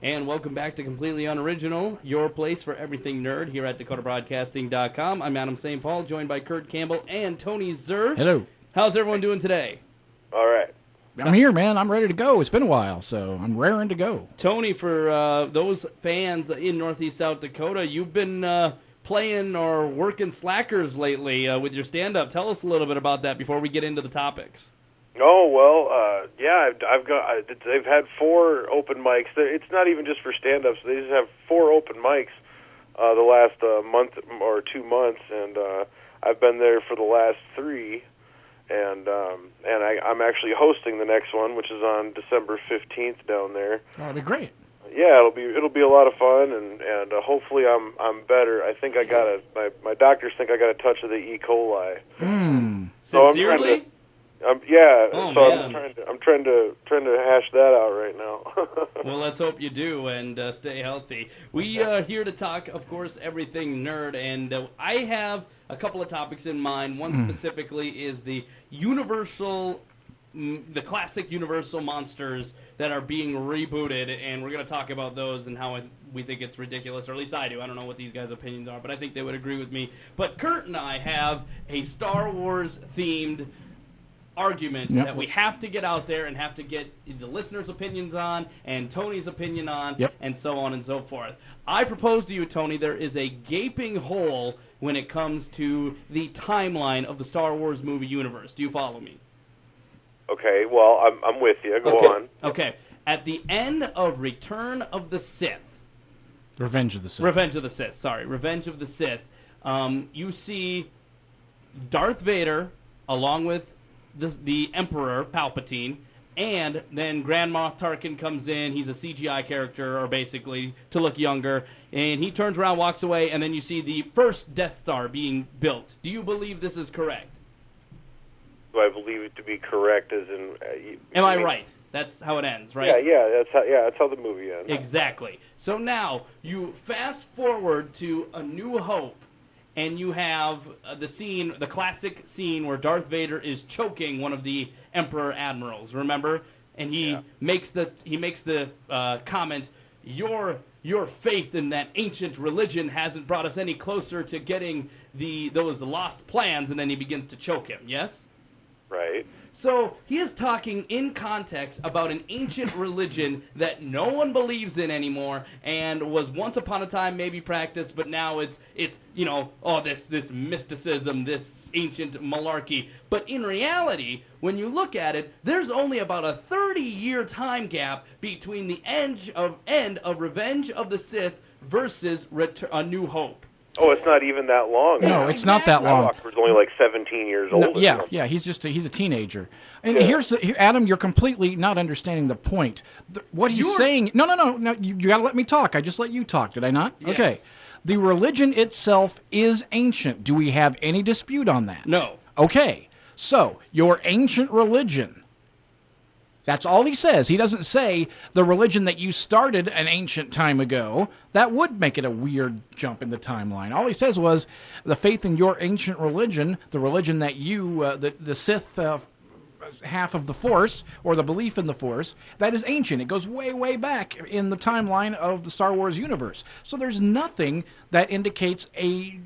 And welcome back to Completely Unoriginal, your place for everything nerd here at DakotaBroadcasting.com. I'm Adam St. Paul, joined by Kurt Campbell and Tony Zer. Hello. How's everyone doing today? All right. I'm here, man. I'm ready to go. It's been a while, so I'm raring to go. Tony, for those fans in Northeast South Dakota, you've been playing or working slackers lately with your stand-up. Tell us a little bit about that before we get into the topics. Oh well, yeah. They've had 4 open mics. It's not even just for stand-ups. They just have 4 open mics the last month or 2 months, and I've been there for the last 3. And I'm actually hosting the next one, which is on December 15th down there. Oh, that'll be great. Yeah, it'll be a lot of fun, and hopefully I'm better. I think I got my doctors think I got a touch of the E. coli. So sincerely? Yeah, oh, so man. I'm trying to hash that out right now. Well, let's hope you do and stay healthy. We are here to talk, of course, everything nerd, and I have a couple of topics in mind. One specifically is the classic Universal monsters that are being rebooted, and we're going to talk about those and how we think it's ridiculous, or at least I do. I don't know what these guys' opinions are, but I think they would agree with me. But Kurt and I have a Star Wars-themed argument that we have to get out there and have to get the listeners' opinions on and Tony's opinion on and so on and so forth. I propose to you, Tony, there is a gaping hole when it comes to the timeline of the Star Wars movie universe. Do you follow me? Okay, well, I'm with you. Go on. Okay. At the end of Return of the Sith. Revenge of the Sith. Revenge of the Sith. You see Darth Vader along with the Emperor Palpatine, and then Grand Moff Tarkin comes in. He's a CGI character, or basically to look younger, and he turns around, walks away, and then you see the first Death Star being built. Do you believe this is correct? Do I believe it to be correct? As in, am I right? That's how it ends, right? Yeah. That's how the movie ends. Exactly. So now you fast forward to A New Hope. And you have the classic scene where Darth Vader is choking one of the Emperor admirals. Remember? And he makes the comment, "Your faith in that ancient religion hasn't brought us any closer to getting those lost plans." And then he begins to choke him. Yes? Right. So he is talking in context about an ancient religion that no one believes in anymore and was once upon a time maybe practiced, but now it's this mysticism, this ancient malarkey. But in reality, when you look at it, there's only about a 30-year time gap between the end of Revenge of the Sith versus A New Hope. Oh, it's not even that long. No, it's not that long. Skywalker's only like 17 years old. Yeah, he's a teenager. And here's Adam, you're completely not understanding the point. What he's saying. No. You got to let me talk. I just let you talk. Did I not? Yes. Okay. The religion itself is ancient. Do we have any dispute on that? No. Okay. So your ancient religion. That's all he says. He doesn't say the religion that you started an ancient time ago. That would make it a weird jump in the timeline. All he says was the faith in your ancient religion, the religion that you, the Sith half of the Force, or the belief in the Force, that is ancient. It goes way, way back in the timeline of the Star Wars universe. So there's nothing that indicates a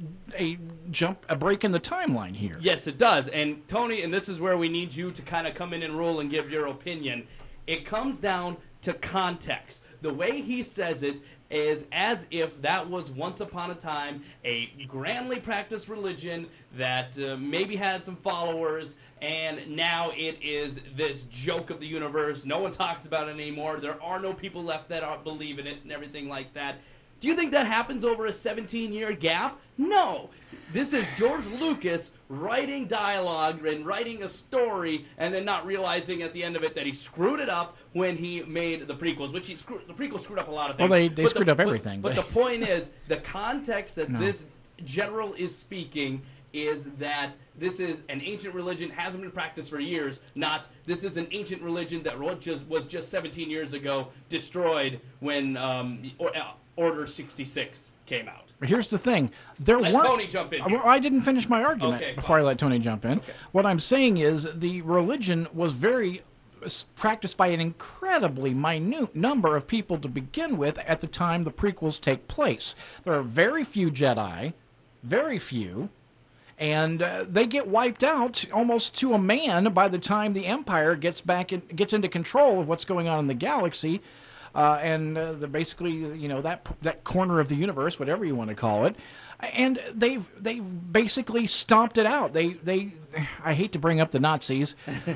break in the timeline here. Yes, it does. And Tony, and this is where we need you to kind of come in and rule and give your opinion. It comes down to context. The way he says it is as if that was once upon a time a grandly practiced religion that maybe had some followers, and now it is this joke of the universe. No one talks about it anymore. There are no people left that believe in it and everything like that. Do you think that happens over a 17-year gap? No. This is George Lucas writing dialogue and writing a story and then not realizing at the end of it that he screwed it up when he made the prequels, which the prequels screwed up a lot of things. Well, they screwed up everything. But the point is, the context that this general is speaking is that this is an ancient religion, hasn't been practiced for years, not this is an ancient religion that was just 17 years ago, destroyed when Order 66 came out. Here's the thing. Let Tony jump in here. I didn't finish my argument before I let Tony jump in. Okay. What I'm saying is the religion was very practiced by an incredibly minute number of people to begin with at the time the prequels take place. There are very few Jedi, very few, and they get wiped out almost to a man by the time the Empire gets into control of what's going on in the galaxy. They're basically, that corner of the universe, whatever you want to call it, and they've basically stomped it out. I hate to bring up the Nazis,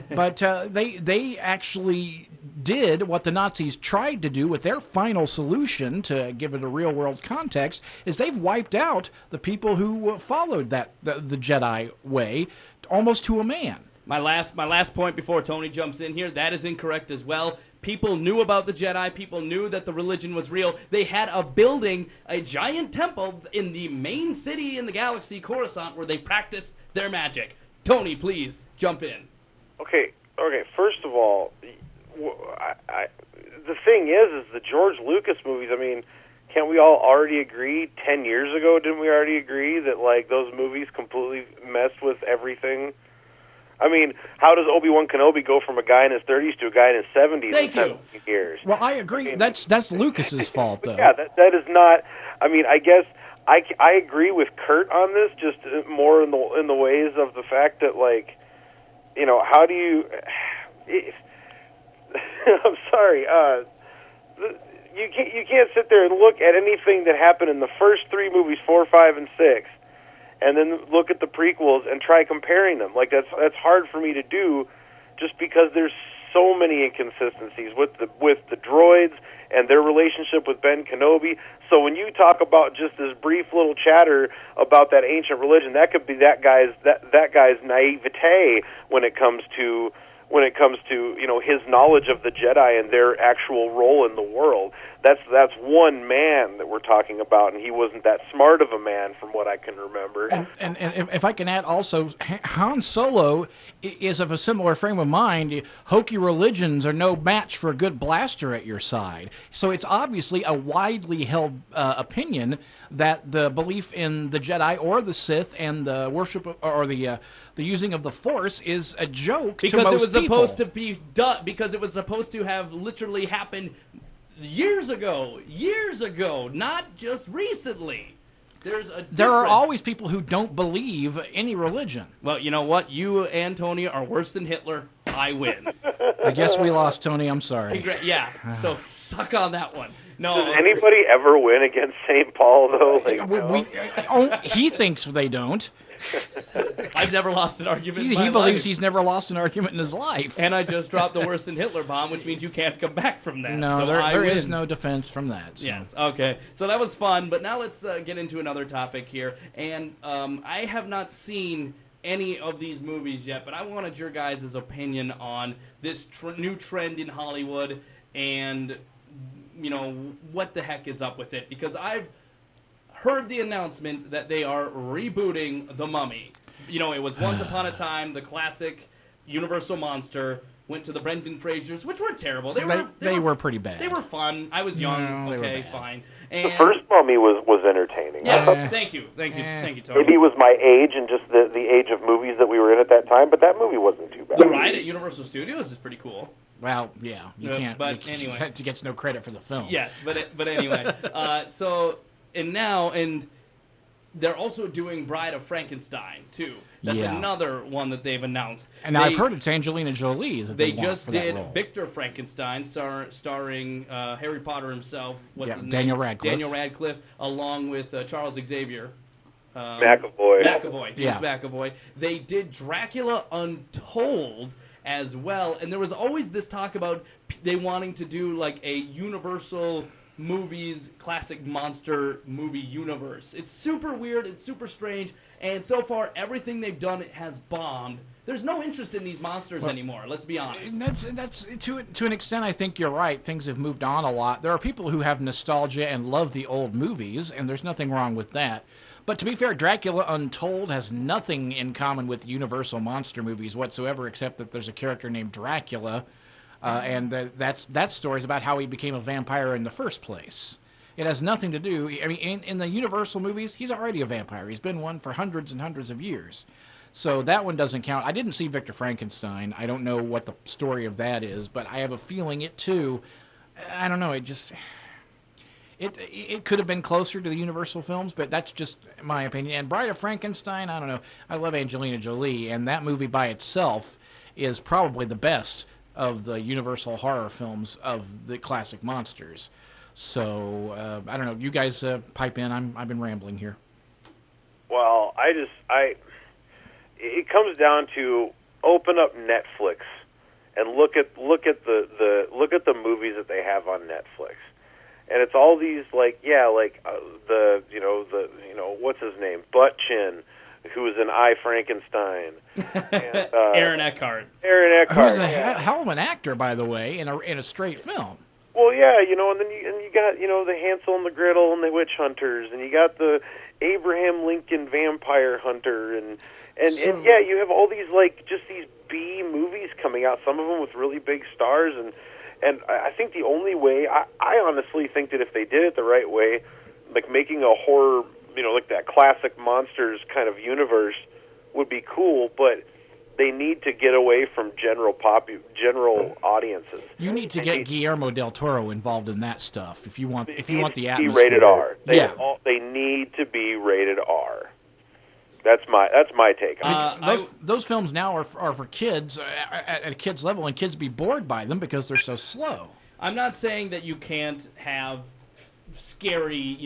but they actually did what the Nazis tried to do with their final solution to give it a real world context. Is they've wiped out the people who followed the Jedi way almost to a man. My last point before Tony jumps in here, that is incorrect as well. People knew about the Jedi. People knew that the religion was real. They had a building, a giant temple in the main city in the galaxy, Coruscant, where they practiced their magic. Tony, please, jump in. Okay. First of all, the thing is the George Lucas movies, I mean, can't we all already agree, 10 years ago, didn't we already agree that, like, those movies completely messed with everything? I mean, how does Obi-Wan Kenobi go from a guy in his 30s to a guy in his 70s in 17 years? Well, I agree. I mean, that's Lucas's fault, though. Yeah, that is not. I mean, I guess I agree with Kurt on this, just more in the ways of the fact that, like, how do you? I'm sorry. You can't sit there and look at anything that happened in the first three movies, 4, 5, and 6. And then look at the prequels and try comparing them. Like that's hard for me to do, just because there's so many inconsistencies with the droids and their relationship with Ben Kenobi. So when you talk about just this brief little chatter about that ancient religion, that could be that guy's naivete when it comes to his knowledge of the Jedi and their actual role in the world. That's one man that we're talking about, and he wasn't that smart of a man from what I can remember. And if I can add also, Han Solo is of a similar frame of mind. Hokey religions are no match for a good blaster at your side. So it's obviously a widely held opinion that the belief in the Jedi or the Sith and the worship or the using of the Force is a joke to most people. Because it was supposed to be done. Because it was supposed to have literally happened years ago, not just recently. There are always people who don't believe any religion. Well, you know what? You and Tony are worse than Hitler. I win. I guess we lost, Tony. I'm sorry. Yeah, so suck on that one. No. Does anybody ever win against St. Paul, though? He thinks they don't. I've never lost an argument. He believes he's never lost an argument in his life. And I just dropped the worse than Hitler bomb, which means you can't come back from that. No, so there is no defense from that. So. Yes, okay. So that was fun, but now let's get into another topic here. And I have not seen any of these movies yet, but I wanted your guys' opinion on this new trend in Hollywood and, what the heck is up with it. Because I've heard the announcement that they are rebooting The Mummy. It was once upon a time the classic Universal monster went to the Brendan Frasers, which weren't terrible. They were pretty bad. They were fun. I was young. Okay, fine. And the first Mummy was entertaining. Yeah, thank you, Tony. Maybe it was my age and just the age of movies that we were in at that time, but that movie wasn't too bad. The ride at Universal Studios is pretty cool. Well, yeah, you can't. But anyway, it gets no credit for the film. Yes, but anyway, and they're also doing Bride of Frankenstein too. That's another one that they've announced. And I've heard it's Angelina Jolie that they want just for did that role. Victor Frankenstein, starring Harry Potter himself. What's his name? Daniel Radcliffe. Daniel Radcliffe, along with Charles Xavier. McAvoy. James McAvoy. They did Dracula Untold as well, and there was always this talk about they wanting to do like a Universal movies classic monster movie universe. It's super weird, it's super strange, and so far everything they've done has bombed. There's no interest in these monsters anymore, let's be honest. That's to an extent. I think you're right. Things have moved on a lot. There are people who have nostalgia and love the old movies, and there's nothing wrong with that. But to be fair, Dracula Untold has nothing in common with Universal monster movies whatsoever, except that there's a character named Dracula, and that story is about how he became a vampire in the first place. It has nothing to do. I mean, in the Universal movies, he's already a vampire. He's been one for hundreds and hundreds of years. So that one doesn't count. I didn't see Victor Frankenstein. I don't know what the story of that is, but I have a feeling it too. I don't know. It could have been closer to the Universal films, but that's just my opinion. And Bride of Frankenstein, I don't know. I love Angelina Jolie, and that movie by itself is probably the best of the Universal horror films of the classic monsters. So I don't know. You guys pipe in. I've been rambling here. Well, it comes down to open up Netflix and look at the movies that they have on Netflix. And it's all these what's his name, Butt Chin, who was in I, Frankenstein, and, Aaron Eckhart. Who's a hell of an actor, by the way, in a straight film. Well, yeah, and then you got the Hansel and the Gretel and the Witch Hunters, and you got the Abraham Lincoln Vampire Hunter, and you have all these just these B movies coming out. Some of them with really big stars, and I think the only way, I honestly think that if they did it the right way, like making a horror, like that classic monsters kind of universe would be cool, but they need to get away from general audiences. You need to get Guillermo del Toro involved in that stuff if you want the atmosphere. Be rated R. They need to be rated R. That's my take. Those films now are for kids at a kid's level, and kids be bored by them because they're so slow. I'm not saying that you can't have a scary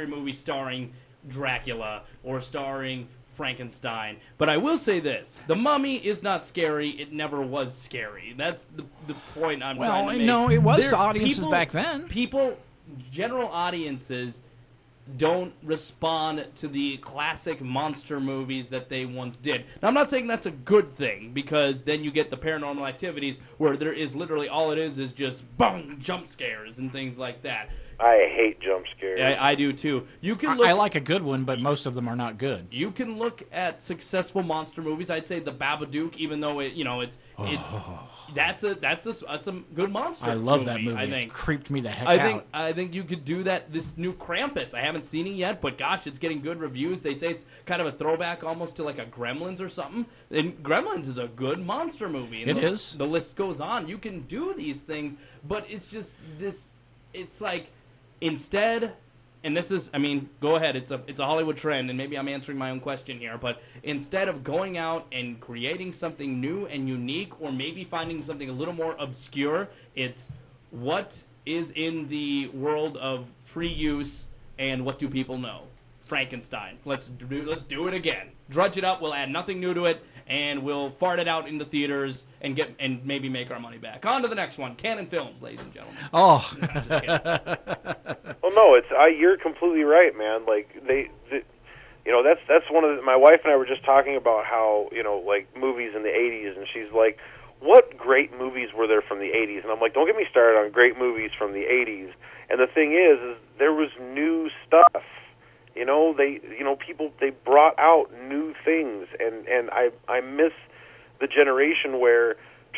movie starring Dracula or starring Frankenstein, but I will say this: The Mummy is not scary. It never was scary. That's the point I'm trying to make. No, it was to audiences back then. General audiences don't respond to the classic monster movies that they once did. Now, I'm not saying that's a good thing, because then you get the Paranormal Activities where there is literally all it is just boom, jump scares and things like that. I hate jump scares. I do too. I like a good one, but most of them are not good. You can look at successful monster movies. I'd say The Babadook, even though that's a good monster. I love movie, that movie. I think. It creeped me the heck out. I think you could do that. This new Krampus, I haven't seen it yet, but gosh, it's getting good reviews. They say it's kind of a throwback almost to like a Gremlins or something. And Gremlins is a good monster movie. And it is. The list goes on. You can do these things, but it's just this. It's like instead. And this is, go ahead. It's a Hollywood trend, and maybe I'm answering my own question here. But instead of going out and creating something new and unique, or maybe finding something a little more obscure, it's what is in the world of free use and what do people know? Frankenstein. Let's do it again. Drudge it up. We'll add nothing new to it, and we'll fart it out in the theaters and maybe make our money back. On to the next one. Canon Films, ladies and gentlemen. Oh. No, I'm just kidding. Well, no, you're completely right, man. Like that's one of my wife and I were just talking about how movies in the '80s, and she's like, "What great movies were there from the '80s?" And I'm like, "Don't get me started on great movies from the '80s." And the thing is there was new stuff. They brought out new things, and I miss the generation where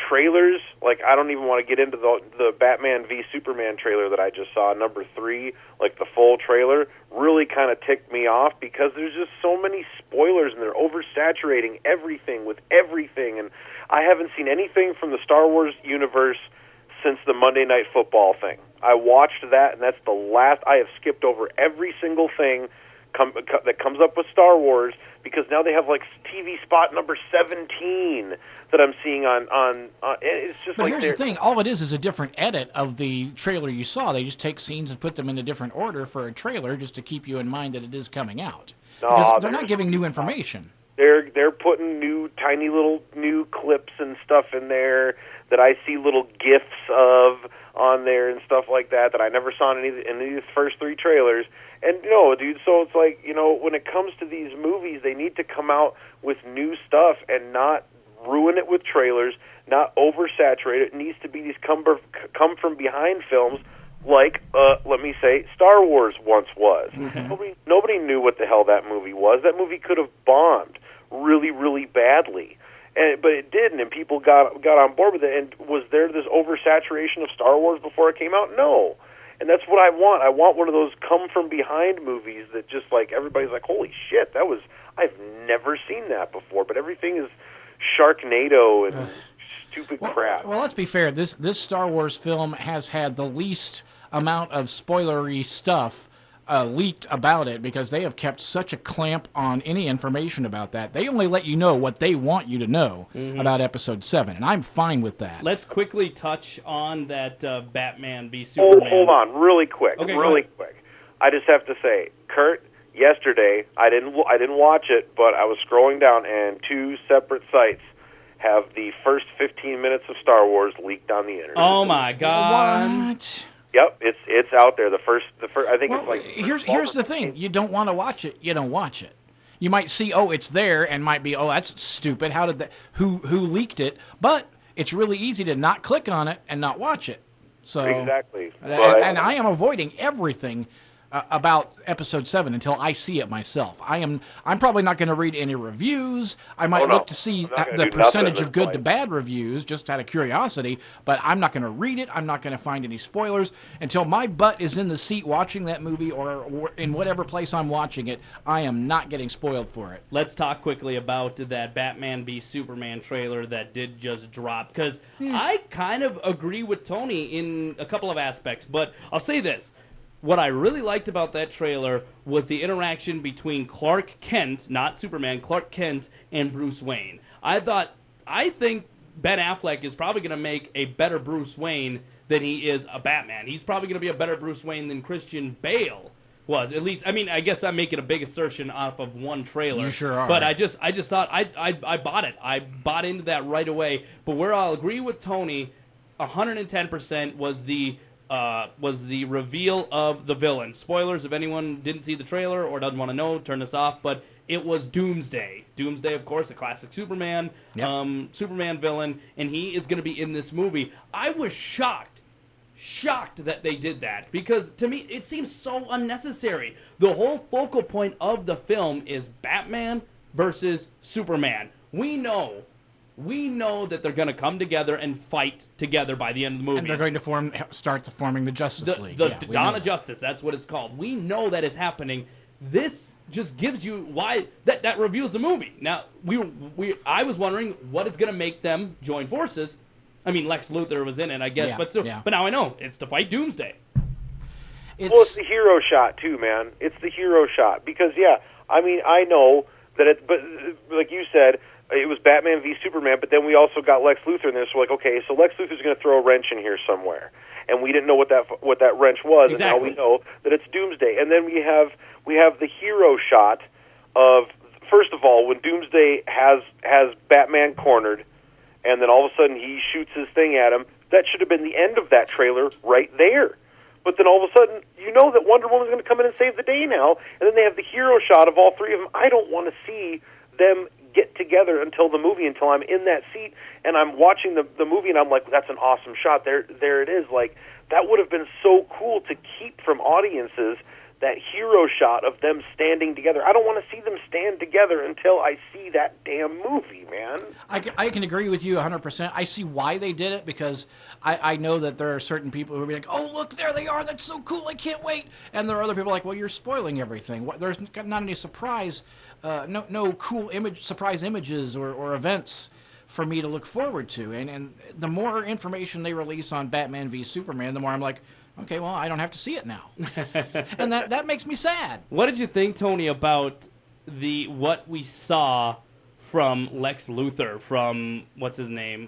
trailers, like I don't even want to get into the Batman v Superman trailer that I just saw, number 3, like the full trailer, really kind of ticked me off because there's just so many spoilers and they're oversaturating everything with everything, and I haven't seen anything from the Star Wars universe since the Monday Night Football thing. I watched that, and that's the last. I have skipped over every single thing that comes up with Star Wars, because now they have like TV spot number 17 that I'm seeing on it's just. But here's the thing: all it is a different edit of the trailer you saw. They just take scenes and put them in a different order for a trailer, just to keep you in mind that it is coming out. Because they're not giving new information. They're putting tiny little new clips and stuff in there that I see little GIFs of on there and stuff like that I never saw in any of the first 3 trailers. And dude, so it's like, when it comes to these movies, they need to come out with new stuff and not ruin it with trailers, not oversaturate it. It needs to be these come from behind films like, let me say, Star Wars once was. Mm-hmm. Nobody knew what the hell that movie was. That movie could have bombed really, really badly. But it didn't, and people got on board with it. And was there this oversaturation of Star Wars before it came out? No. And that's what I want. I want one of those come-from-behind movies that just, like, everybody's like, holy shit, I've never seen that before. But everything is Sharknado and stupid crap. Well, let's be fair. This Star Wars film has had the least amount of spoilery stuff leaked about it because they have kept such a clamp on any information about that. They only let you know what they want you to know about Episode 7, and I'm fine with that. Let's quickly touch on that Batman v Superman. Hold on, really quick, Okay, really quick. I just have to say, Kurt, yesterday I didn't watch it, but I was scrolling down, and 2 separate sites have the first 15 minutes of Star Wars leaked on the internet. Oh my God! What? Yep, it's out there. The first. I think it's like. Here's the thing: you don't want to watch it. You don't watch it. You might see, oh, it's there, and might be, oh, that's stupid. How did that? Who leaked it? But it's really easy to not click on it and not watch it. So exactly. And I am avoiding everything about Episode 7 until I see it myself. I'm probably not going to read any reviews. I might look to see the percentage of good to bad reviews just out of curiosity, but I'm not going to read it. I'm not going to find any spoilers until my butt is in the seat watching that movie or in whatever place I'm watching it. I am not getting spoiled for it. Let's talk quickly about that Batman v Superman trailer that did just drop, because I kind of agree with Tony in a couple of aspects, but I'll say this. What I really liked about that trailer was the interaction between Clark Kent, not Superman, Clark Kent and Bruce Wayne. I think Ben Affleck is probably going to make a better Bruce Wayne than he is a Batman. He's probably going to be a better Bruce Wayne than Christian Bale was. At least, I mean, I guess I'm making a big assertion off of one trailer. You sure are. But I just thought I bought it. I bought into that right away. But where I'll agree with Tony 110% was the reveal of the villain. Spoilers, if anyone didn't see the trailer or doesn't want to know, turn this off, but it was Doomsday. Doomsday, of course, a classic Superman, Superman villain, and he is going to be in this movie. I was shocked that they did that, because to me, it seems so unnecessary. The whole focal point of the film is Batman versus Superman. We know that they're going to come together and fight together by the end of the movie. And they're going to start forming the Justice League. The Dawn of Justice, that's what it's called. We know that is happening. This just gives you why that reveals the movie. Now, I was wondering what is going to make them join forces. I mean, Lex Luthor was in it, I guess, but now I know it's to fight Doomsday. It's the hero shot too, man. It's the hero shot because I mean, I know that but like you said, it was Batman v Superman, but then we also got Lex Luthor in there. So like, okay, so Lex Luthor's going to throw a wrench in here somewhere, and we didn't know what that wrench was, exactly. And now we know that it's Doomsday. And then we have the hero shot of, first of all, when Doomsday has Batman cornered, and then all of a sudden he shoots his thing at him. That should have been the end of that trailer right there. But then all of a sudden, you know that Wonder Woman's going to come in and save the day now, and then they have the hero shot of all three of them. I don't want to see them get together until I'm in that seat and I'm watching the movie and I'm like, that's an awesome shot. There it is. Like, that would have been so cool to keep from audiences, that hero shot of them standing together. I don't want to see them stand together until I see that damn movie, man. I can agree with you 100%. I see why they did it, because I know that there are certain people who will be like, oh, look, there they are. That's so cool. I can't wait. And there are other people like, well, you're spoiling everything. There's not any surprise, no cool surprise images or events for me to look forward to. And the more information they release on Batman v Superman, the more I'm like, okay, well, I don't have to see it now. And that makes me sad. What did you think, Tony, about what we saw from Lex Luthor, from, what's his name?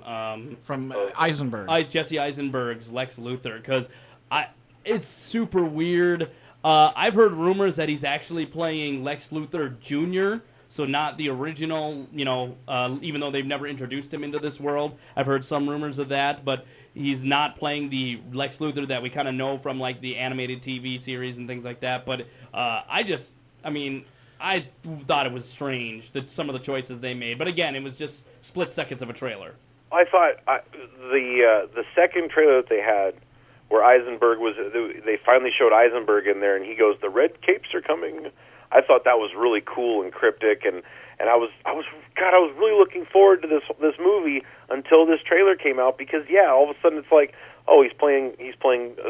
From Eisenberg. Jesse Eisenberg's Lex Luthor, because it's super weird. I've heard rumors that he's actually playing Lex Luthor Jr., so not the original, even though they've never introduced him into this world. I've heard some rumors of that, but he's not playing the Lex Luthor that we kind of know from like the animated TV series and things like that. But I thought it was strange that some of the choices they made. But again, it was just split seconds of a trailer. I thought the second trailer that they had, where Eisenberg they finally showed Eisenberg in there, and he goes, "The red capes are coming." I thought that was really cool and cryptic, and I was really looking forward to this movie until this trailer came out, because all of a sudden it's like, oh, he's playing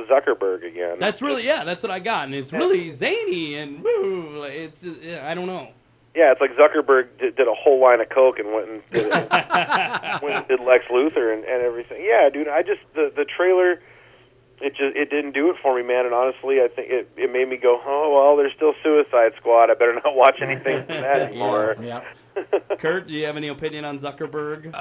Zuckerberg again. That's really, yeah, that's what I got, and it's really zany and woo. It's I don't know. Yeah, it's like Zuckerberg did a whole line of coke and went and did, went and did Lex Luthor and everything. Yeah, dude, I just the trailer. It didn't do it for me, man. And honestly, I think it made me go, oh well, there's still Suicide Squad. I better not watch anything from that anymore. Yeah. Kurt, do you have any opinion on Zuckerberg?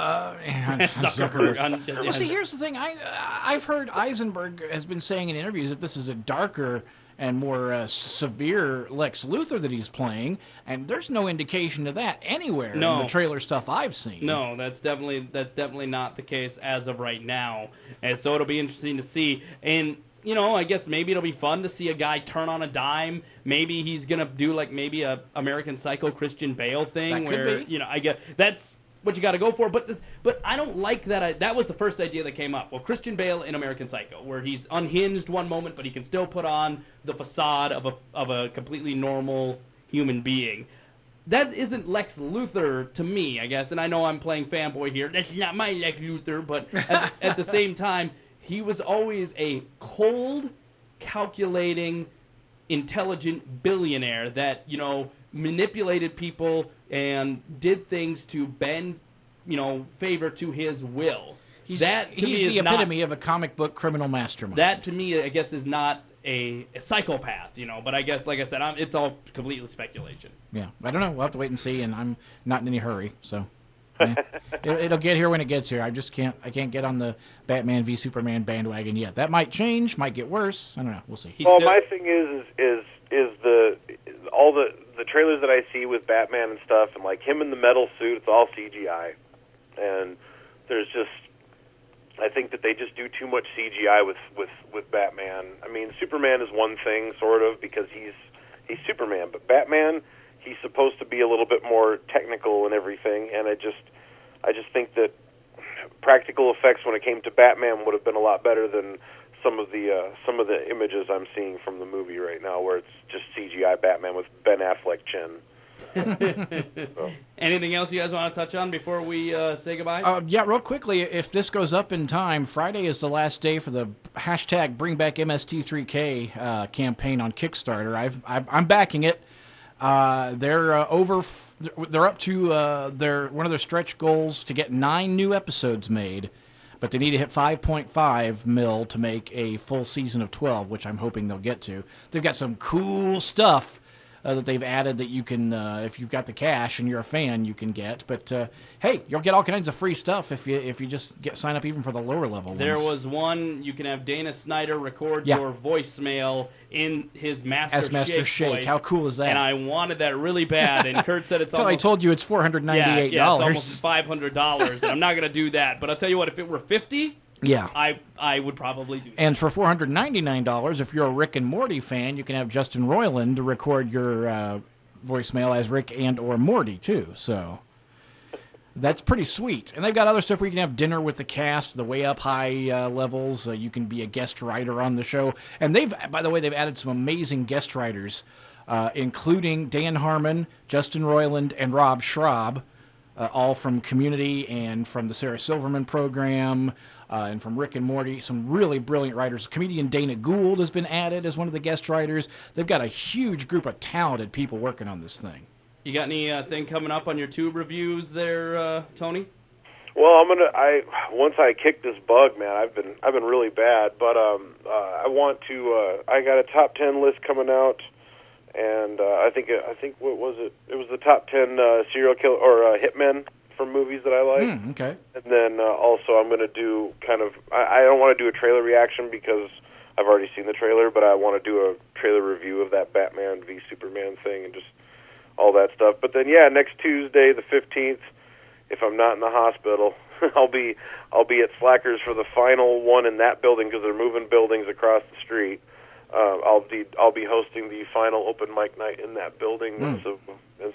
Well, see, here's the thing. I've heard Eisenberg has been saying in interviews that this is a darker and more severe Lex Luthor that he's playing, and there's no indication of that anywhere in the trailer stuff I've seen. No, that's definitely not the case as of right now, and so it'll be interesting to see. And I guess maybe it'll be fun to see a guy turn on a dime. Maybe he's gonna do like maybe a American Psycho Christian Bale thing, that could be. I guess that's what you got to go for. But I don't like that. That was the first idea that came up. Well, Christian Bale in American Psycho, where he's unhinged one moment, but he can still put on the facade of a completely normal human being. That isn't Lex Luthor to me, I guess. And I know I'm playing fanboy here. That's not my Lex Luthor, but at the same time, he was always a cold, calculating, intelligent billionaire that, manipulated people and did things to bend, favor to his will. He's the epitome of a comic book criminal mastermind. That, to me, I guess, is not a psychopath, But I guess, like I said, it's all completely speculation. Yeah, I don't know. We'll have to wait and see, and I'm not in any hurry, so... It'll get here when it gets here. I can't get on the Batman v Superman bandwagon yet. That might change, might get worse. I don't know. We'll see. My thing is all the trailers that I see with Batman and stuff, and like him in the metal suit, it's all CGI, and there's just, I think that they just do too much CGI with Batman. I mean, Superman is one thing, sort of, because he's Superman, but Batman, he's supposed to be a little bit more technical and everything, and I just think that practical effects when it came to Batman would have been a lot better than some of the images I'm seeing from the movie right now, where it's just CGI Batman with Ben Affleck chin. So. Anything else you guys want to touch on before we say goodbye? Yeah, real quickly, if this goes up in time, Friday is the last day for the hashtag Bring Back MST3K campaign on Kickstarter. I'm backing it. They're up to one of their stretch goals to get 9 new episodes made, but they need to hit 5.5 mil to make a full season of 12, which I'm hoping they'll get to. They've got some cool stuff that they've added that you can, if you've got the cash and you're a fan, you can get. But hey, you'll get all kinds of free stuff if you just sign up even for the lower level ones. There was one you can have Dana Snyder record your voicemail in his Master Shake voice. How cool is that? And I wanted that really bad. And Kurt said it's almost. I told you it's $498. Yeah, it's almost $500. And I'm not gonna do that. But I'll tell you what, if it were $50. Yeah, I would probably do that. And for $499, if you're a Rick and Morty fan, you can have Justin Roiland to record your voicemail as Rick and or Morty, too. So that's pretty sweet. And they've got other stuff where you can have dinner with the cast, the Way Up High levels. You can be a guest writer on the show. And by the way, they've added some amazing guest writers, including Dan Harmon, Justin Roiland, and Rob Schraub, all from Community and from the Sarah Silverman program. And from Rick and Morty, some really brilliant writers. Comedian Dana Gould has been added as one of the guest writers. They've got a huge group of talented people working on this thing. You got anything coming up on your tube reviews there, Tony? Well, once I kick this bug, man, I've been really bad, but I want to. I got a top 10 list coming out, and I think what was it? It was the top 10 serial killer or hitmen from movies that I like. Okay. And then also I'm going to do I don't want to do a trailer reaction because I've already seen the trailer, but I want to do a trailer review of that Batman v Superman thing and just all that stuff. But then, next Tuesday, the 15th, if I'm not in the hospital, I'll be at Slackers for the final one in that building because they're moving buildings across the street. I'll be hosting the final open mic night in that building, and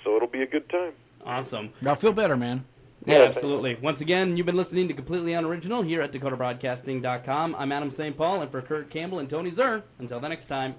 so it'll be a good time. Awesome. I'll feel better, man. Yeah, absolutely. Once again, you've been listening to Completely Unoriginal here at DakotaBroadcasting.com. I'm Adam St. Paul, and for Kurt Campbell and Tony Zern, until the next time.